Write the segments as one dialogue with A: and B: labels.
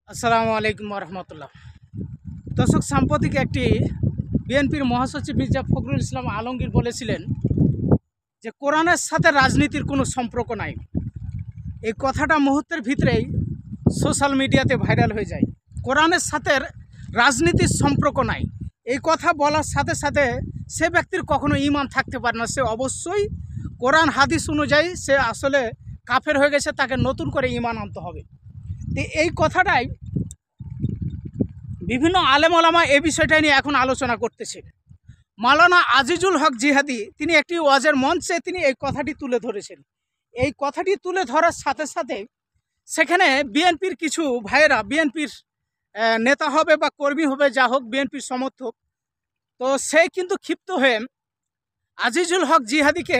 A: আসসালামু আলাইকুম রহমতুল্লাহ। দর্শক, সাম্প্রতিক একটি বিএনপির মহাসচিব মির্জা ফখরুল ইসলাম আলমগীর বলেছিলেন যে কোরআনের সাথে রাজনীতির কোনো সম্পর্ক নাই। এই কথাটা মুহূর্তের ভিতরেই সোশ্যাল মিডিয়াতে ভাইরাল হয়ে যায়। কোরআনের সাথে রাজনীতির সম্পর্ক নাই, এই কথা বলার সাথে সাথে সে ব্যক্তির কখনো ঈমান থাকতে পারে না। সে অবশ্যই কোরআন হাদিস অনুযায়ী সে আসলে কাফের হয়ে গেছে, তাকে নতুন করে ঈমান আনতে হবে। এই কথাটাই বিভিন্ন আলেম ওলামা এই বিষয়টা নিয়ে এখন আলোচনা করতেছে। মাওলানা আজিজুল হক জিহাদি তিনি একটি ওয়াজের মঞ্চে তিনি এই কথাটি তুলে ধরেছেন। এই কথাটি তুলে ধরার সাথে সাথে সেখানে বিএনপির কিছু ভাইয়েরা, বিএনপির নেতা হবে বা কর্মী হবে, যা হোক বিএনপির সমর্থক, তো সে কিন্তু ক্ষিপ্ত হয়ে আজিজুল হক জিহাদিকে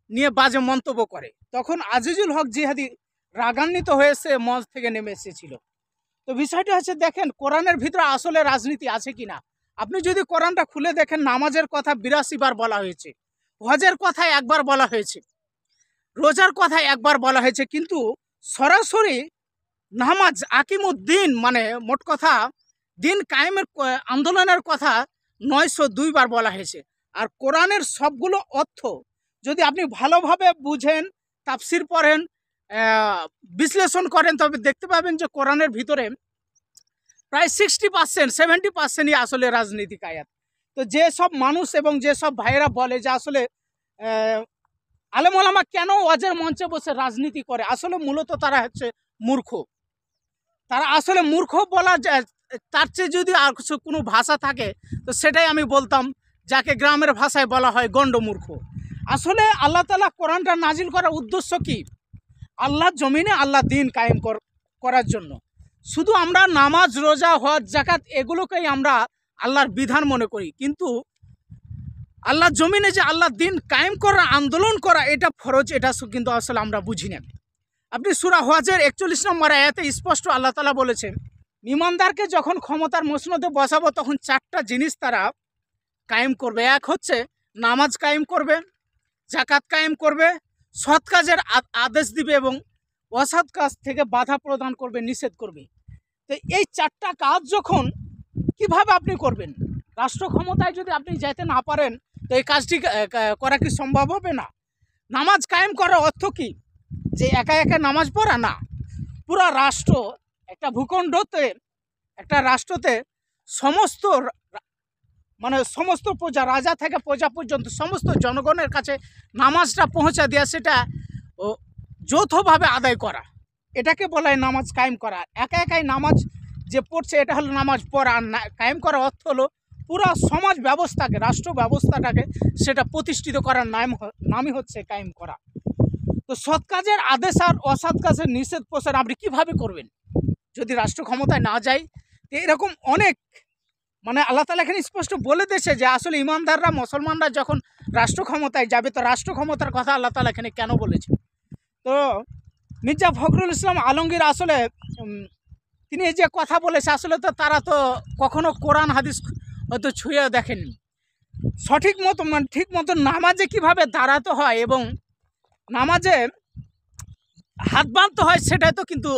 A: নিয়ে বাজে মন্তব্য করে। তখন আজিজুল হক জিহাদি রাগান্বিত হয়ে সে মঞ্চ থেকে নেমে এসেছিল। তো বিষয়টা হচ্ছে, দেখেন কোরআনের ভিতরে আসলে রাজনীতি আছে কিনা। আপনি যদি কোরআনটা খুলে দেখেন, নামাজের কথা 82 বার বলা হয়েছে, হজের কথা একবার বলা হয়েছে, রোজার কথা একবার বলা হয়েছে, কিন্তু সরাসরি নামাজ আকিমুদ্দিন মানে মোট কথা দিন কায়েমের আন্দোলনের কথা 902 বার বলা হয়েছে। আর কোরআনের সবগুলো অর্থ যদি আপনি ভালোভাবে বুঝেন, তাফসির পড়েন, বিশ্লেষণ করেন, তবে দেখতে পাবেন যে কোরআনের ভিতরে প্রায় 60% 70%ই আসলে রাজনীতিক আয়াত। তো যেসব মানুষ এবং যেসব ভাইয়েরা বলে যে আসলে আলেম ওলামা কেন ওয়াজের মঞ্চে বসে রাজনীতি করে, আসলে মূলত তারা হচ্ছে মূর্খ। তারা আসলে মূর্খ বলা যায়, তার চেয়ে যদি আর কোনো ভাষা থাকে তো সেটাই আমি বলতাম, যাকে গ্রামের ভাষায় বলা হয় গণ্ডমূর্খ। আসলে আল্লাহ তাআলা কোরআনটা নাজিল করার উদ্দেশ্য কি? আল্লাহর জমিনে আল্লাহ দিন কায়েম করার জন্য। শুধু আমরা নামাজ, রোজা, হজ, জাকাত এগুলোকেই আমরা আল্লাহর বিধান মনে করি, কিন্তু আল্লাহর জমিনে যে আল্লাহর দিন কায়েম করা, আন্দোলন করা, এটা ফরজ, এটা কিন্তু আসলে আমরা বুঝি না। আপনি সূরা হজের 41 নম্বর আয়াতে স্পষ্ট আল্লাহ তাআলা বলেছেন, ঈমানদারকে যখন ক্ষমতার মসনদে বসাবো তখন 4টা জিনিস তারা কায়েম করবে। এক হচ্ছে নামাজ কায়েম করবে, জাকাত কায়েম করবে, সৎ কাজের আদেশ দিবে এবং অসৎ কাজ থেকে বাধা প্রদান করবে, নিষেধ করবে। তো এই 4টা কাজ যখন কিভাবে আপনি করবেন? রাষ্ট্র ক্ষমতায় যদি আপনি যেতে না পারেন তো এই কাজটি করা কি সম্ভব হবে? না। নামাজ কায়েম করার অর্থ কি? যে একা একা নামাজ পড়া না, পুরা রাষ্ট্র, একটা ভূখণ্ডতে, একটা রাষ্ট্রতে সমস্ত মানে সমস্ত প্রজা, রাজা থেকে প্রজা পর্যন্ত সমস্ত জনগণের কাছে নামাজটা পৌঁছা দেওয়া, সেটা যৌথভাবে আদায় করা, এটাকে বলা হয় নামাজ কায়েম করা। একা একাই নামাজ যে পড়ছে এটা হলো নামাজ পড়া। কায়েম করার অর্থ হলো পুরো সমাজ ব্যবস্থাকে, রাষ্ট্র ব্যবস্থাটাকে সেটা প্রতিষ্ঠিত করার নামই হচ্ছে কায়েম করা। তো সৎ কাজের আদেশ আর অসৎ কাজের নিষেধ প্রচার আপনি কীভাবে করবেন যদি রাষ্ট্র ক্ষমতায় না যায়? তো এরকম অনেক মানে আল্লাহ তাআলা এখানে স্পষ্ট বলে দিয়েছে যে আসলে ইমানদাররা, মুসলমানরা যখন রাষ্ট্র ক্ষমতায় যাবে তো রাষ্ট্র ক্ষমতার কথা আল্লাহ তাআলা এখানে কেন বলেছে। তো মির্জা ফখরুল ইসলাম আলমগীর আসলে তিনি যে কথা বলেছে, আসলে তো তারা তো কখনো কোরআন হাদিস হয়তো ছুঁয়ে দেখেননি। সঠিক মতো মানে ঠিক মতো নামাজে কীভাবে দাঁড়াতে হয় এবং নামাজে হাত বাঁধতে হয় সেটাই তো কিন্তু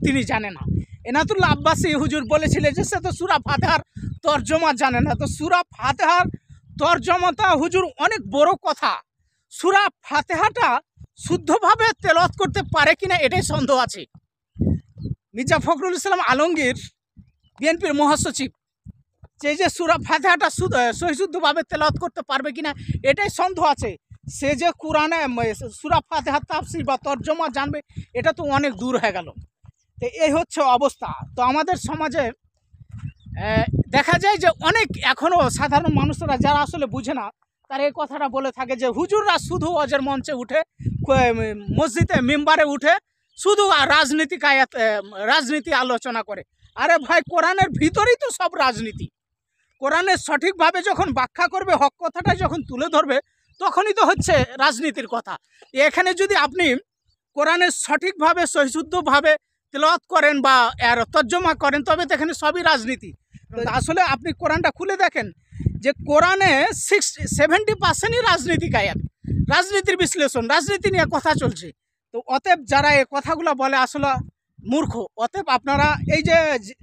A: তিনি জানে না। এনাতুল্লাহ আব্বাসী হুজুর বলেছিলেন যে সে তো সূরা ফাতিহার তর্জমা জানে না। তো সূরা ফাতিহার তর্জমাটা হুজুর অনেক বড় কথা। সূরা ফাতিহাটা শুদ্ধভাবে তেলাওয়াত করতে পারে কিনা এটাই সন্দেহ আছে। মির্জা ফখরুল ইসলাম আলমগীর বিএনপির মহাসচিব, যে সূরা ফাতিহাটা সহিশুদ্ধভাবে তেলাওয়াত করতে পারবে কিনা এটাই সন্দেহ আছে। সে যে কোরআনে সূরা ফাতিহার তাফসীর বা তর্জমা জানবে এটা তো অনেক দূর হয়ে গেল। তো এই হচ্ছে অবস্থা। তো আমাদের সমাজে দেখা যায় যে অনেক এখনও সাধারণ মানুষরা যারা আসলে বুঝে না, তারা এই কথাটা বলে থাকে যে হুজুররা শুধু ওয়াজের মঞ্চে উঠে, মসজিদে মিম্বারে উঠে শুধু রাজনীতি আলোচনা করে। আরে ভাই, কোরআনের ভিতরেই তো সব রাজনীতি। কোরআনের সঠিকভাবে যখন ব্যাখ্যা করবে, হক কথাটা যখন তুলে ধরবে, তখনই তো হচ্ছে রাজনীতির কথা। এখানে যদি আপনি কোরআনের সঠিকভাবে সহিশুদ্ধভাবে তেলাওয়াত করেন বা এর তর্জমা করেন, তবে তো এখানে সবই রাজনীতি। আসলে আপনি কোরআনটা খুলে দেখেন যে কোরআনে 70%ই রাজনীতিক আয়াত, রাজনীতির বিশ্লেষণ, রাজনীতি নিয়ে কথা চলছে। তো অতএব যারা এই কথাগুলো বলে আসলে মূর্খ। অতএব আপনারা এই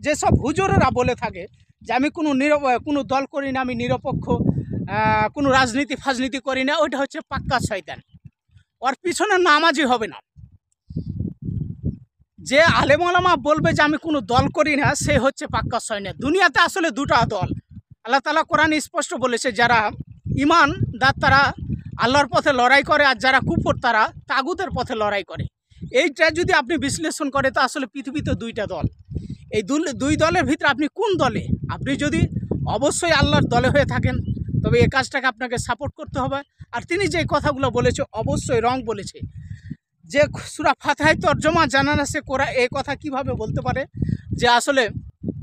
A: যেসব হুজুরেরা বলে থাকে যে আমি কোনো দল করি না, আমি নিরপেক্ষ, কোনো রাজনীতি ফাজনীতি করি না, ওইটা হচ্ছে পাক্কা শয়তান। ওর পিছনে নামাজি হবে না। যে আলেম ওলামা বলবে যে আমি কোনো দল করি না, সে হচ্ছে পাক্কা শয়তান। দুনিয়াতে আসলে দুটো দল আল্লাহ তাআলা কোরআন স্পষ্ট বলেছে, যারা ঈমানদার তারা আল্লাহর পথে লড়াই করে, আর যারা কুফর তারা তাগুতের পথে লড়াই করে। এইটা যদি আপনি বিশ্লেষণ করে তো আসলে পৃথিবীতে দুইটা দল। এই দুই দলের ভিতরে আপনি কোন দলে? আপনি যদি অবশ্যই আল্লাহর দলে হয়ে থাকেন তবে এই কাজটাকে আপনাকে সাপোর্ট করতে হবে। আর তিনি যে কথাগুলো বলেছে অবশ্যই রং বলেছে। যে সূরা ফাতিহায় তরজমা জানা না সে এই কথা কিভাবে বলতে পারে যে আসলে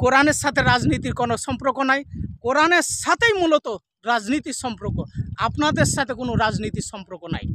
A: কোরআনের সাথে রাজনীতির কোনো সম্পর্ক নাই? কোরআনের সাথেই মূলত রাজনীতির সম্পর্ক, আপনাদের সাথে কোনো রাজনীতির সম্পর্ক নাই।